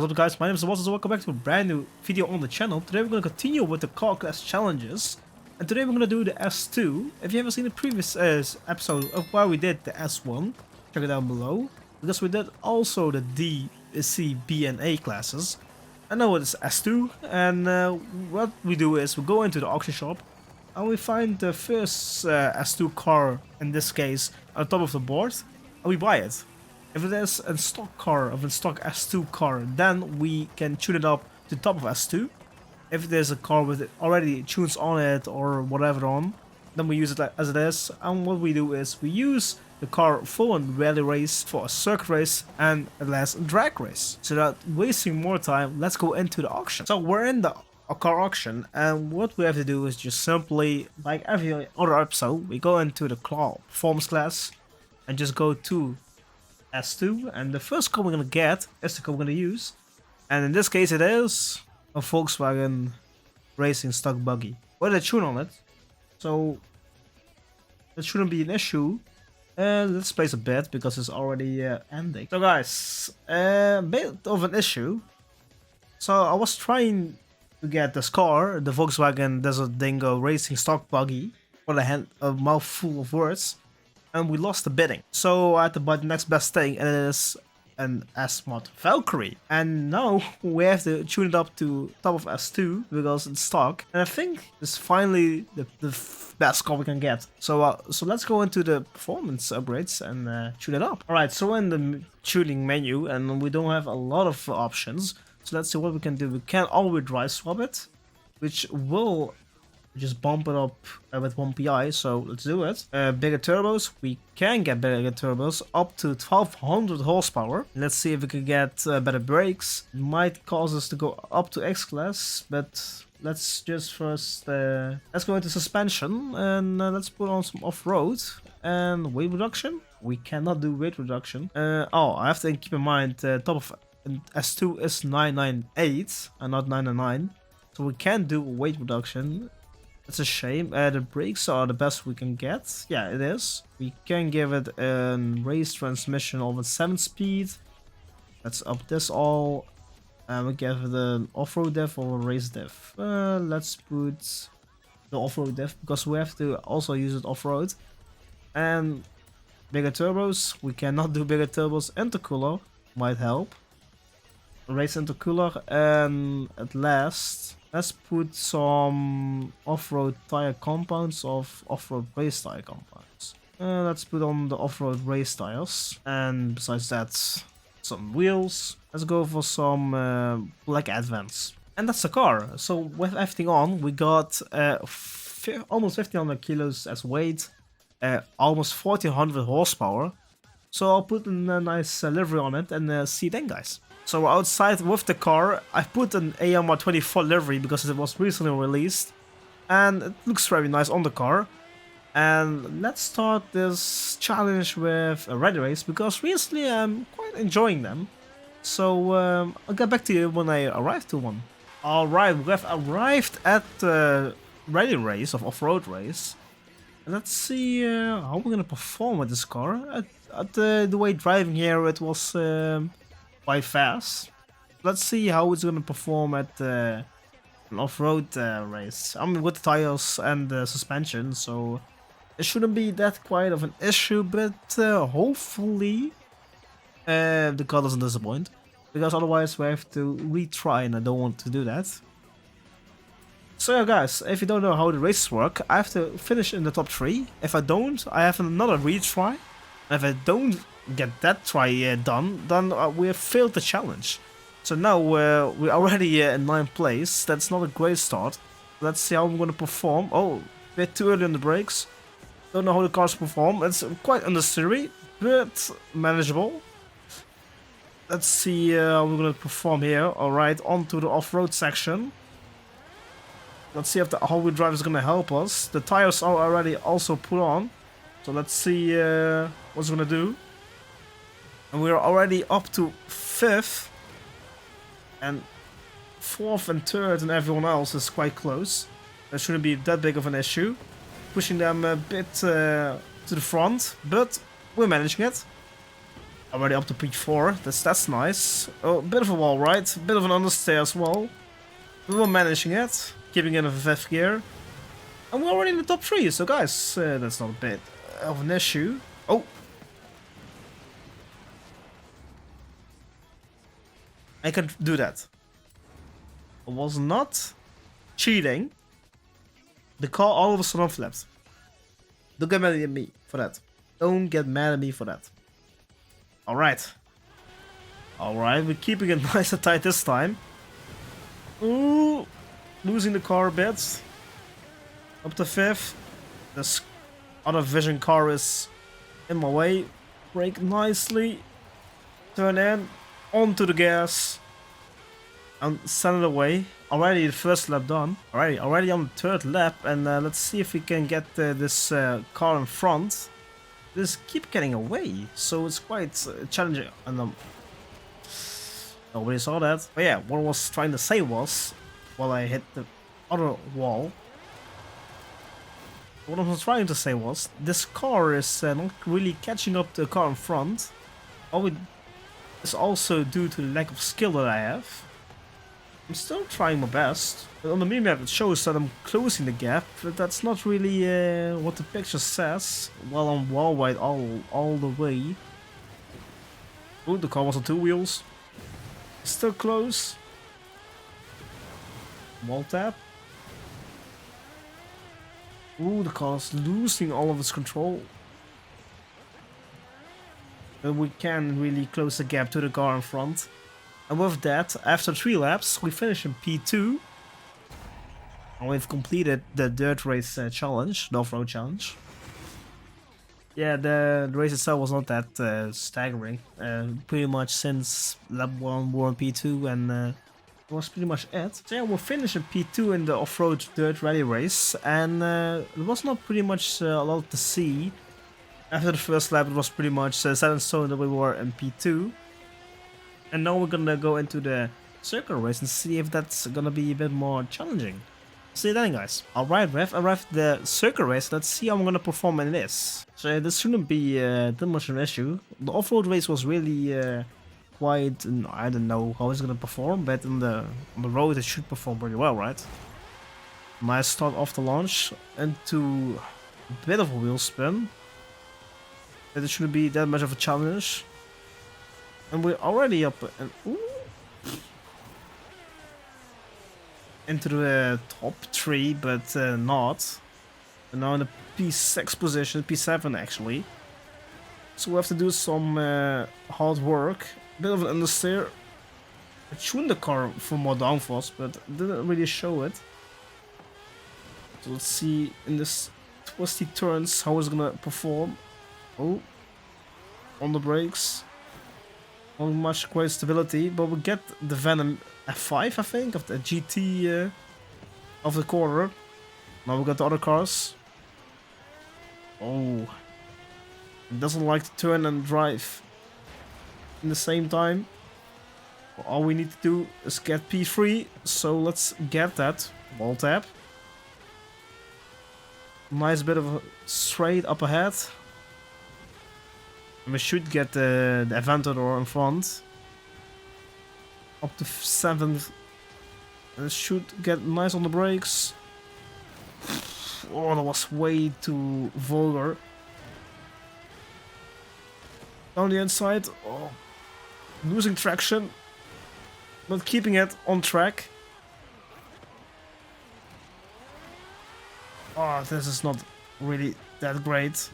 What's up guys, my name is Forza, welcome back to a brand new video on the channel. Today we're going to continue with the car class challenges. And today we're going to do the S2. If you haven't seen the previous episode of where we did the S1, check it down below. Because we did also the D, C, B and A classes. And now it's S2, and what we do is we go into the auction shop and we find the first S2 car, in this case, on top of the board, and we buy it. If it is a stock car, of a stock S2 car, then we can tune it up to the top of S2. If there's a car with already tunes on it or whatever on, then we use it as it is. And what we do is we use the car for a rally race, for a circuit race, and a last drag race. So that wasting more time, let's go into the auction. So we're in the car auction, and what we have to do is just simply, like every other episode, we go into the performance class and just go to S2, and the first car we're gonna get is the car we're gonna use, and in this case it is a Volkswagen racing stock buggy with a tune on it, so that shouldn't be an issue. Let's place a bet because it's already ending. So guys, a bit of an issue. So I was trying to get this car, the Volkswagen Desert Dingo racing stock buggy, for a mouthful of words, and we lost the bidding. So I had to buy the next best thing, and it is an S-Mod Valkyrie. And now we have to tune it up to top of S2 because it's stock. And I think it's finally the best car we can get. So let's go into the performance upgrades and tune it up. Alright, so we're in the tuning menu and we don't have a lot of options. So let's see what we can do. We can all-wheel drive swap it, which will just bump it up with 1 PI, so let's do it. Bigger turbos, we can get bigger turbos up to 1200 horsepower. Let's see if we can get better brakes. It might cause us to go up to X class, but let's just first let's go into suspension and let's put on some off-road and weight reduction. We cannot do weight reduction. Oh, I have to keep in mind top of S2 is 998 and not 999, so we can do weight reduction. It's a shame. The brakes are the best we can get. Yeah, it is. We can give it a race transmission of a 7-speed. Let's up this all. And we give it an off-road diff or a race diff. Let's put the off-road diff because we have to also use it off-road. And bigger turbos. We cannot do bigger turbos. Intercooler might help. Race intercooler. And at last, let's put some off-road tire compounds of off-road race tire compounds. Let's put on the off-road race tires. And besides that, some wheels. Let's go for some black advents. And that's the car. So with everything on, we got almost 1500 kilos as weight, almost 1400 horsepower. So I'll put a nice livery on it and see you then, guys. So we're outside with the car. I put an AMR24 livery because it was recently released. And it looks very nice on the car. And let's start this challenge with a rally race because recently I'm quite enjoying them. So I'll get back to you when I arrive to one. Alright, we have arrived at the rally race of off-road race. And let's see how we're gonna perform with this car. At the way driving here it was quite fast. Let's see how it's gonna perform at an off-road race. I mean with the tires and the suspension, so it shouldn't be that quite of an issue, but hopefully the car doesn't disappoint, because otherwise we have to retry and I don't want to do that. So yeah guys, if you don't know how the races work, I have to finish in the top 3. If I don't, I have another retry. And if I don't get that try done, then we have failed the challenge. So now we're already in 9th place. That's not a great start. Let's see how I'm going to perform. Oh, a bit too early on the brakes. Don't know how the cars perform. It's quite unnecessary, but manageable. Let's see how we're going to perform here. Alright, on to the off-road section. Let's see if the all-wheel drive is going to help us. The tires are already also put on. So let's see what's going to do. And we're already up to 5th. And 4th and 3rd and everyone else is quite close. That shouldn't be that big of an issue. Pushing them a bit to the front. But we're managing it. Already up to P4. That's nice. Oh, a bit of a wall, right? A bit of an understeer as well. We were managing it, keeping it in 5th gear. And we're already in the top 3, so guys, that's not a bit of an issue. Oh! I can do that. I was not cheating. The car all of a sudden flipped. Don't get mad at me for that. Don't get mad at me for that. Alright. Alright, we're keeping it nice and tight this time. Ooh, losing the car a bit. Up to 5th. This other Vision car is in my way. Brake nicely. Turn in. Onto the gas. And send it away. Already the first lap done. Already on the 3rd lap. And let's see if we can get this car in front. Just keep getting away. So it's quite challenging. And nobody saw that. But yeah, what I was trying to say was, while I hit the other wall, what I was trying to say was, this car is not really catching up to the car in front. It's also due to the lack of skill that I have. I'm still trying my best. But on the minimap it shows that I'm closing the gap, but that's not really what the picture says. Well, I'm wall wide all the way. Oh, the car was on 2 wheels. Still close. Wall tap. Ooh, the car's losing all of its control. But we can really close the gap to the car in front. And with that, after 3 laps, we finish in P2. And we've completed the dirt race challenge, the off-road challenge. Yeah, the race itself was not that staggering. Pretty much since lap 1 we're on P2 and that was pretty much it. So yeah, we'll finish in P2 in the off-road dirt rally race. And there was not pretty much a lot to see. After the first lap it was pretty much set in stone that we were in P2. And now we're gonna go into the circle race and see if that's gonna be a bit more challenging. See you then, guys. Alright, we've arrived at the circle race. Let's see how I'm gonna perform in this. So this shouldn't be too much of an issue. The off-road race was really quite, I don't know how it's gonna perform, but on the road it should perform pretty well, right? Nice start off the launch into a bit of a wheel spin. But it shouldn't be that much of a challenge. And we're already up and into the top 3, but not. And now in the P6 position, P7 actually. So we have to do some hard work. A bit of an understeer. It tuned the car for more downforce, but didn't really show it. So let's see in this twisty turns how it's gonna perform. Oh, on the brakes. Not much great stability, but we get the Venom F5, I think, of the GT of the corner. Now we got the other cars. Oh, it doesn't like to turn and drive in the same time. All we need to do is get P3, so let's get that. Wall tap. Nice bit of a straight up ahead. And we should get the Aventador in front. Up to 7th. And it should get nice on the brakes. Oh, that was way too vulgar. Down the inside. Oh, losing traction. Not keeping it on track. Oh, this is not really that great.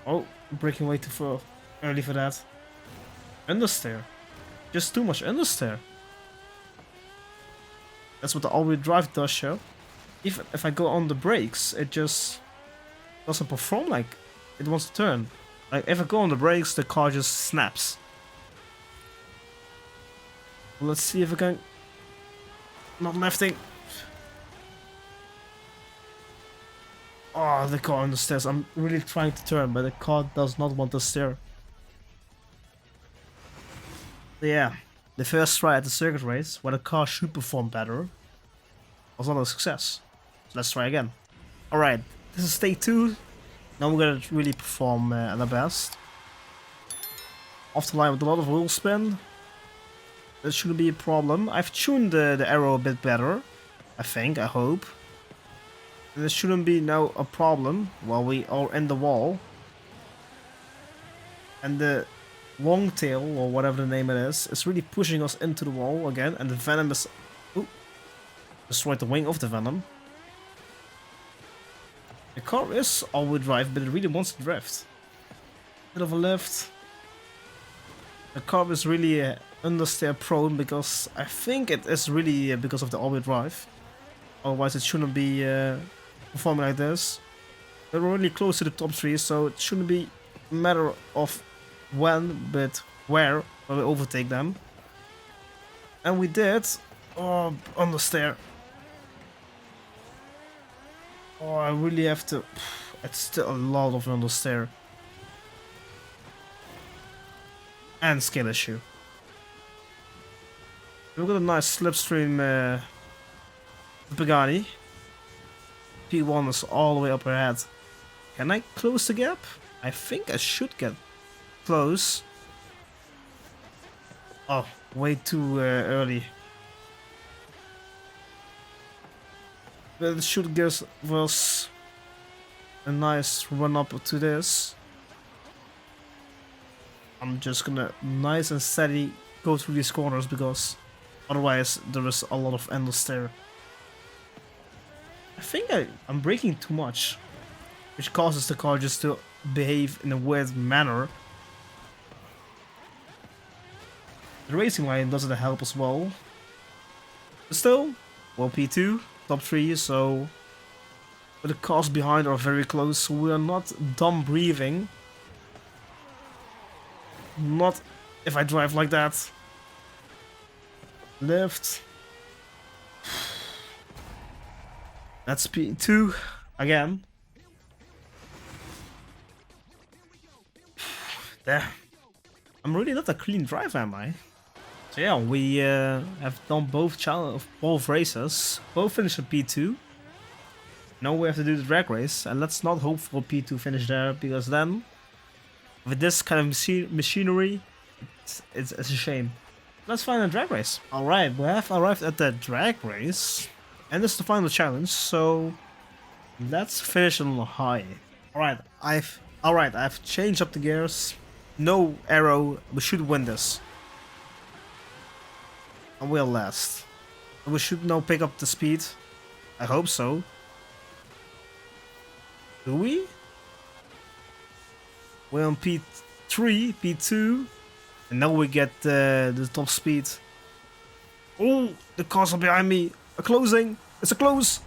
Oh, braking way too early for that. Understeer. Just too much understeer. That's what the all-wheel drive does show. Even if I go on the brakes, it just doesn't perform like it wants to turn. Like if I go on the brakes, the car just snaps. Let's see if I can... Not lefting. Oh, the car understeers. I'm really trying to turn, but the car does not want to steer. So yeah, the first try at the circuit race, where the car should perform better, was not a success. So let's try again. Alright, this is take 2. Now we're gonna really perform at the best. off the line with a lot of wheel spin. That shouldn't be a problem. I've tuned the arrow a bit better, I think, I hope. And this shouldn't be now a problem while we are in the wall. And the long tail, or whatever the name it is really pushing us into the wall again. And the venom is... Ooh, destroyed the wing of the venom. The car is all-wheel drive, but it really wants to drift. Bit of a lift. The car is really understeer prone because I think it is really because of the all-wheel drive. Otherwise it shouldn't be performing like this. We're really close to the top 3, so it shouldn't be a matter of when, but where we overtake them. And we did. Oh, understeer. Oh, I really have to... It's still a lot of understeer. And skill issue. We've got a nice slipstream Pagani. P1 is all the way up ahead. Can I close the gap? I think I should get close. Oh, way too early. But it should give us a nice run up to this. I'm just gonna nice and steady go through these corners because otherwise there is a lot of understeer. I think I'm braking too much, which causes the car just to behave in a weird manner. The racing line doesn't help as well. But still, well, P2, top 3, so but the cars behind are very close, so we are not dumb breathing. Not if I drive like that. Lift. That's P2 again. There. I'm really not a clean driver, am I? So yeah, we have done both races. Both finished at P2. Now we have to do the drag race, and let's not hope for a P2 finish there, because then with this kind of machinery, it's a shame. Let's find a drag race. Alright, we have arrived at the drag race. And this is the final challenge, so let's finish on a high. Alright, I've changed up the gears. No arrow, we should win this. And we'll last. We should now pick up the speed. I hope so. Do we? We're on P3, P2, and now we get the top speed. Oh, the cars are behind me. A closing. It's a close.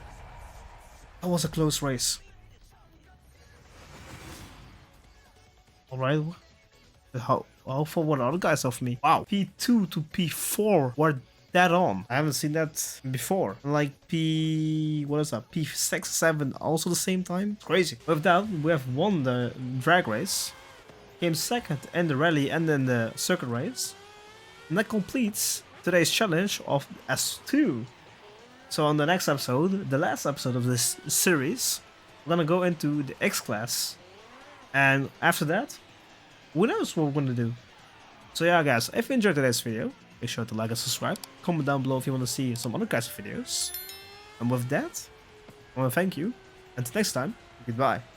That was a close race. Alright. How far were the other guys off me? Wow. P2 to P4 were dead on. I haven't seen that before. Like what is that? P6, 7 also the same time? It's crazy. With that, we have won the drag race. Came second in the rally and in the circuit race. And that completes today's challenge of S2. So on the next episode, the last episode of this series, we're gonna go into the X class. And after that, who knows what we're gonna do. So yeah guys, if you enjoyed today's video, make sure to like and subscribe. Comment down below if you want to see some other kinds of videos. And with that, I want to thank you. Until next time, goodbye.